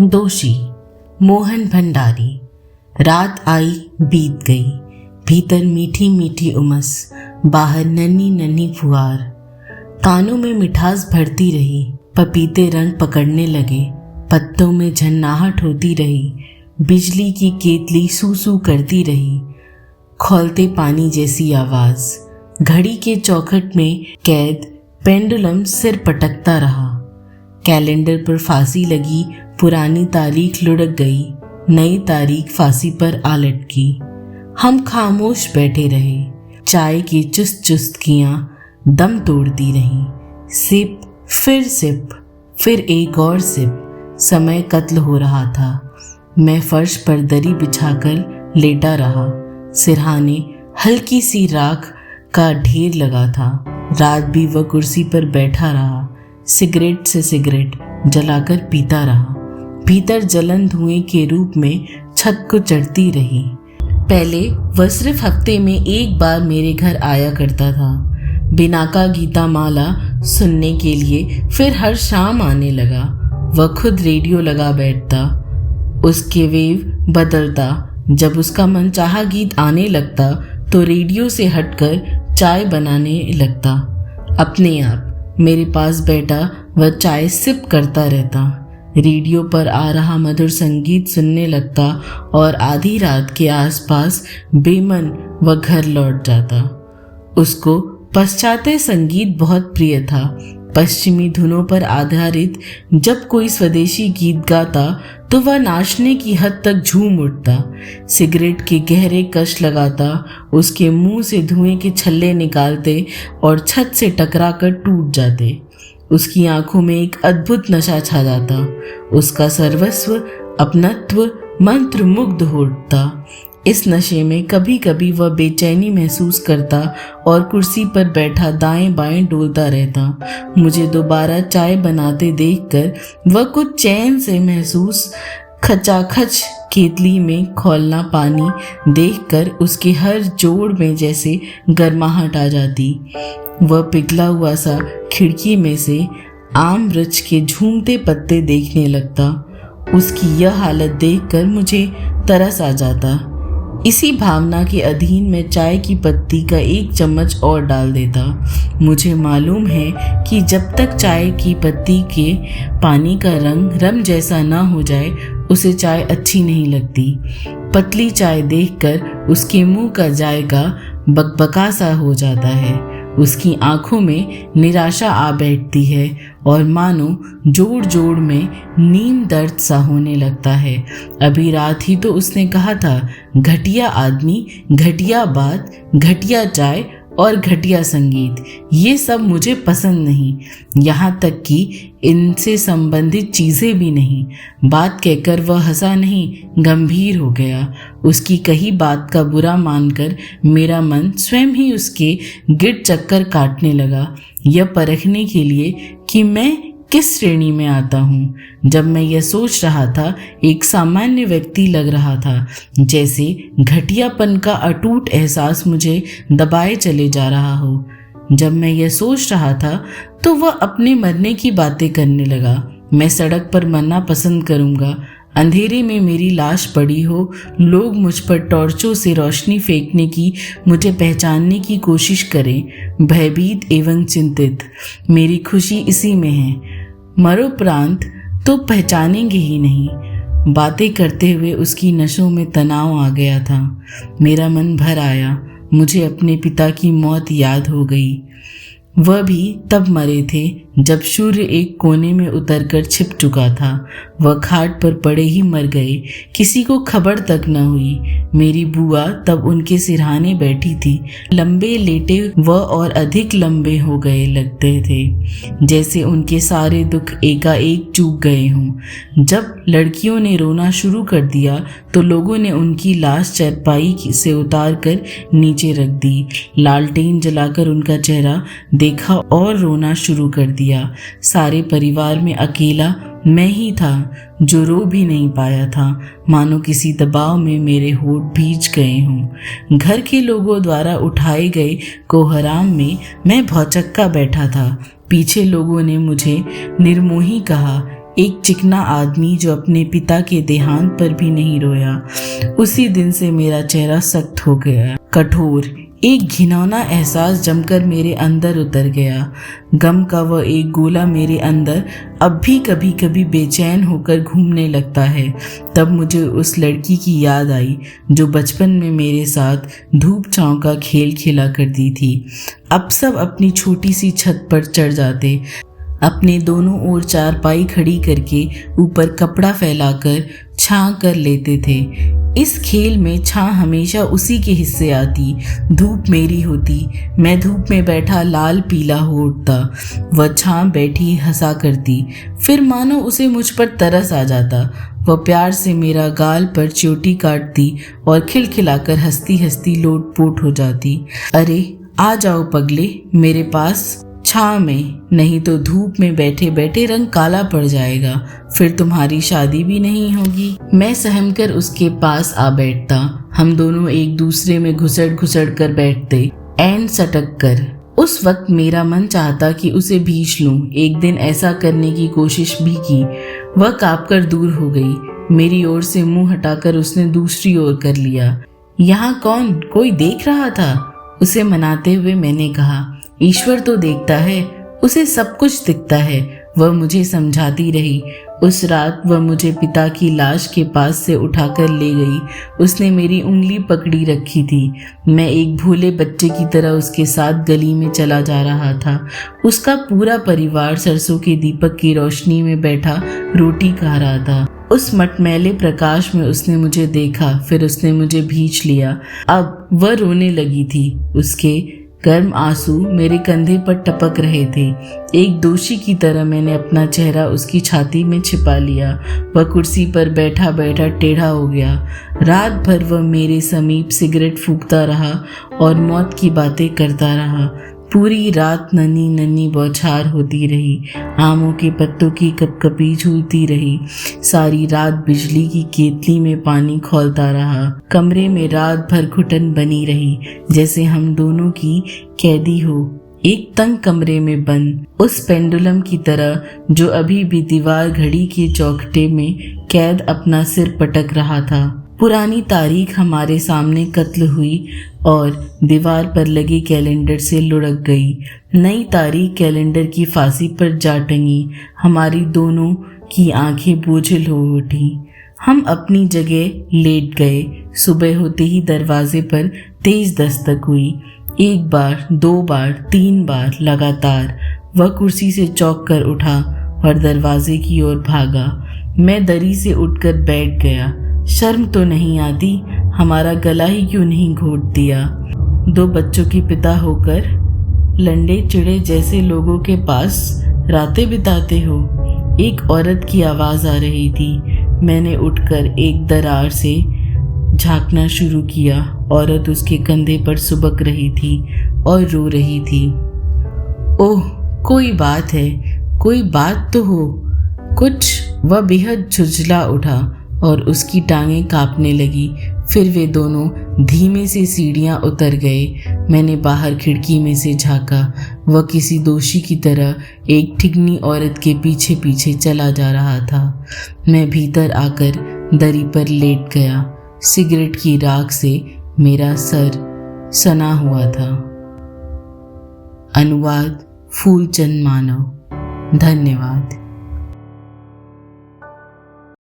दोषी मोहन भंडारी। रात आई बीत गई, भीतर मीठी मीठी उमस, बाहर नन्ही नन्ही फुहार। कानों में मिठास भरती रही, पपीते रंग पकड़ने लगे, पत्तों में झन्नाहट होती रही, बिजली की केतली सू सू करती रही, खौलते पानी जैसी आवाज। घड़ी के चौखट में कैद पेंडुलम सिर पटकता रहा। कैलेंडर पर फांसी लगी, पुरानी तारीख लुढ़क गई, नई तारीख फांसी पर आ लटकी। हम खामोश बैठे रहे, चाय की चुस्त चुस्कियां दम तोड़ती रहीं। सिप, फिर एक और सिप। समय कत्ल हो रहा था। मैं फर्श पर दरी बिछाकर लेटा रहा। सिरहाने हल्की सी राख का ढेर लगा था। रात भी वह कुर्सी पर बैठा रहा, सिगरेट से सिगरेट जलाकर पीता रहा। भीतर जलन धुएं के रूप में छत को चढ़ती रही। पहले वह सिर्फ हफ्ते में एक बार मेरे घर आया करता था, बिनाका गीता माला सुनने के लिए। फिर हर शाम आने लगा। वह खुद रेडियो लगा बैठता, उसके वेव बदलता। जब उसका मनचाहा गीत आने लगता तो रेडियो से हटकर चाय बनाने लगता। अपने आप मेरे पास बैठा वह चाय सिप करता रहता, रेडियो पर आ रहा मधुर संगीत सुनने लगता और आधी रात के आसपास बेमन वह घर लौट जाता। उसको पाश्चात्य संगीत बहुत प्रिय था। पश्चिमी धुनों पर आधारित जब कोई स्वदेशी गीत गाता तो वह नाचने की हद तक झूम उठता। सिगरेट के गहरे कश लगाता, उसके मुंह से धुएं के छल्ले निकालते और छत से टकरा कर टूट जाते। उसकी आंखों में एक अद्भुत नशा छा जाता। उसका सर्वस्व अपनत्व मंत्र मुग्ध हो उठता। इस नशे में कभी कभी वह बेचैनी महसूस करता और कुर्सी पर बैठा दाएं बाएं डोलता रहता। मुझे दोबारा चाय बनाते देखकर वह कुछ चैन से महसूस। खचाखच केतली में खौलना पानी देखकर उसके हर जोड़ में जैसे गर्माहट आ जाती। वह पिघला हुआ सा खिड़की में से आम वृक्ष के झूमते पत्ते देखने लगता। उसकी यह हालत देखकर मुझे तरस आ जाता। इसी भावना के अधीन मैं चाय की पत्ती का एक चम्मच और डाल देता। मुझे मालूम है कि जब तक चाय की पत्ती के पानी का रंग रम जैसा ना हो जाए उसे चाय अच्छी नहीं लगती। पतली चाय देखकर उसके मुंह का जायका बकबका सा हो जाता है। उसकी आंखों में निराशा आ बैठती है और मानो जोड़ जोड़ में नीम दर्द सा होने लगता है। अभी रात ही तो उसने कहा था, घटिया आदमी, घटिया बात, घटिया चाय और घटिया संगीत, ये सब मुझे पसंद नहीं, यहाँ तक कि इनसे संबंधित चीज़ें भी नहीं। बात कहकर वह हंसा नहीं, गंभीर हो गया। उसकी कही बात का बुरा मानकर मेरा मन स्वयं ही उसके गिर चक्कर काटने लगा, यह परखने के लिए कि मैं किस श्रेणी में आता हूँ। जब मैं यह सोच रहा था, एक सामान्य व्यक्ति लग रहा था, जैसे घटियापन का अटूट एहसास मुझे दबाए चले जा रहा हो। जब मैं यह सोच रहा था तो वह अपने मरने की बातें करने लगा। मैं सड़क पर मरना पसंद करूँगा, अंधेरे में मेरी लाश पड़ी हो, लोग मुझ पर टॉर्चों से रोशनी फेंकने की, मुझे पहचानने की कोशिश करें, भयभीत एवं चिंतित। मेरी खुशी इसी में है। मरोपरांत तो पहचानेंगे ही नहीं। बातें करते हुए उसकी नसों में तनाव आ गया था। मेरा मन भर आया। मुझे अपने पिता की मौत याद हो गई। वह भी तब मरे थे जब सूर्य एक कोने में उतरकर छिप चुका था। वह खाट पर पड़े ही मर गए, किसी को खबर तक न हुई। मेरी बुआ तब उनके सिरहाने बैठी थी। लंबे लेटे वह और अधिक लंबे हो गए लगते थे, जैसे उनके सारे दुख एकाएक चूक गए हों। जब लड़कियों ने रोना शुरू कर दिया तो लोगों ने उनकी लाश चारपाई से उतार कर नीचे रख दी। लालटेन जलाकर उनका चेहरा देखा और रोना शुरू कर दिया। सारे परिवार में अकेला मैं ही था जो रो भी नहीं पाया था, मानो किसी दबाव में मेरे होठ भीज गए हों। घर के लोगों द्वारा उठाए गए कोहराम में मैं भौचक्का बैठा था। पीछे लोगों ने मुझे निर्मोही कहा, एक चिकना आदमी जो अपने पिता के देहांत पर भी नहीं रोया। उसी दिन से मेरा चेहरा सख्त हो गया, कठोर। एक घिनौना एहसास जमकर मेरे अंदर उतर गया। गम का वह एक गोला मेरे अंदर अब भी कभी कभी बेचैन होकर घूमने लगता है। तब मुझे उस लड़की की याद आई जो बचपन में मेरे साथ धूप छांव का खेल खेला करती थी। अब सब अपनी छोटी सी छत पर चढ़ जाते, अपने दोनों ओर चारपाई खड़ी करके ऊपर कपड़ा फैलाकर छां कर लेते थे। इस खेल में छां हमेशा उसी के हिस्से आती, धूप मेरी होती। मैं धूप में बैठा लाल पीला हो उठता, वह छां बैठी हंसा करती। फिर मानो उसे मुझ पर तरस आ जाता। वह प्यार से मेरा गाल पर चोटी काटती और खिलखिलाकर हंसती हंसती लोटपोट हो जाती। अरे आ जाओ पगले मेरे पास, छां में, नहीं तो धूप में बैठे बैठे रंग काला पड़ जाएगा, फिर तुम्हारी शादी भी नहीं होगी। मैं सहमकर उसके पास आ बैठता। हम दोनों एक दूसरे में घुसड़ कर बैठते, ऐन सटक कर। उस वक्त मेरा मन चाहता कि उसे भींच लूं। एक दिन ऐसा करने की कोशिश भी की। वह कांपकर दूर हो गई। मेरी ओर से मुंह हटाकर उसने दूसरी ओर कर लिया। यहाँ कौन, कोई देख रहा था? उसे मनाते हुए मैंने कहा, ईश्वर तो देखता है, उसे सब कुछ दिखता है। वह मुझे समझाती रही। उस रात वह मुझे पिता की लाश के पास से उठाकर ले गई। उसने मेरी उंगली पकड़ी रखी थी। मैं एक भोले बच्चे की तरह उसके साथ गली में चला जा रहा था। उसका पूरा परिवार सरसों के दीपक की रोशनी में बैठा रोटी खा रहा था। उस मटमैले प्रकाश में उसने मुझे देखा, फिर उसने मुझे भींच लिया। अब वह रोने लगी थी। उसके गर्म आंसू मेरे कंधे पर टपक रहे थे। एक दोषी की तरह मैंने अपना चेहरा उसकी छाती में छिपा लिया। वह कुर्सी पर बैठा बैठा टेढ़ा हो गया। रात भर वह मेरे समीप सिगरेट फूंकता रहा और मौत की बातें करता रहा। पूरी रात नन्ही नन्ही बौछार होती रही, आमों के पत्तों की कपकपी झूलती रही। सारी रात बिजली की केतली में पानी खौलता रहा। कमरे में रात भर घुटन बनी रही, जैसे हम दोनों की कैदी हो, एक तंग कमरे में बंद, उस पेंडुलम की तरह जो अभी भी दीवार घड़ी के चौखटे में कैद अपना सिर पटक रहा था। पुरानी तारीख हमारे सामने कत्ल हुई और दीवार पर लगे कैलेंडर से लुढ़क गई। नई तारीख कैलेंडर की फांसी पर जा टंगी। हमारी दोनों की आंखें बोझिल हो उठी। हम अपनी जगह लेट गए। सुबह होते ही दरवाजे पर तेज दस्तक हुई। एक बार, दो बार, तीन बार लगातार। वह कुर्सी से चौंक कर उठा और दरवाजे की ओर भागा। मैं दरी से उठकर बैठ गया। शर्म तो नहीं आती? हमारा गला ही क्यों नहीं घोट दिया? दो बच्चों के पिता होकर लंडे चिड़े जैसे लोगों के पास रातें बिताते हो। एक औरत की आवाज आ रही थी। मैंने उठकर एक दरार से झांकना शुरू किया। औरत उसके कंधे पर सुबक रही थी और रो रही थी। ओह, कोई बात है, कोई बात तो हो कुछ। वह बेहद झुंझला उठा और उसकी टांगें कांपने लगी। फिर वे दोनों धीमे से सीढ़ियां उतर गए। मैंने बाहर खिड़की में से झांका। वह किसी दोषी की तरह एक ठिगनी औरत के पीछे पीछे चला जा रहा था। मैं भीतर आकर दरी पर लेट गया। सिगरेट की राख से मेरा सर सना हुआ था। अनुवाद फूलचंद मानव। धन्यवाद।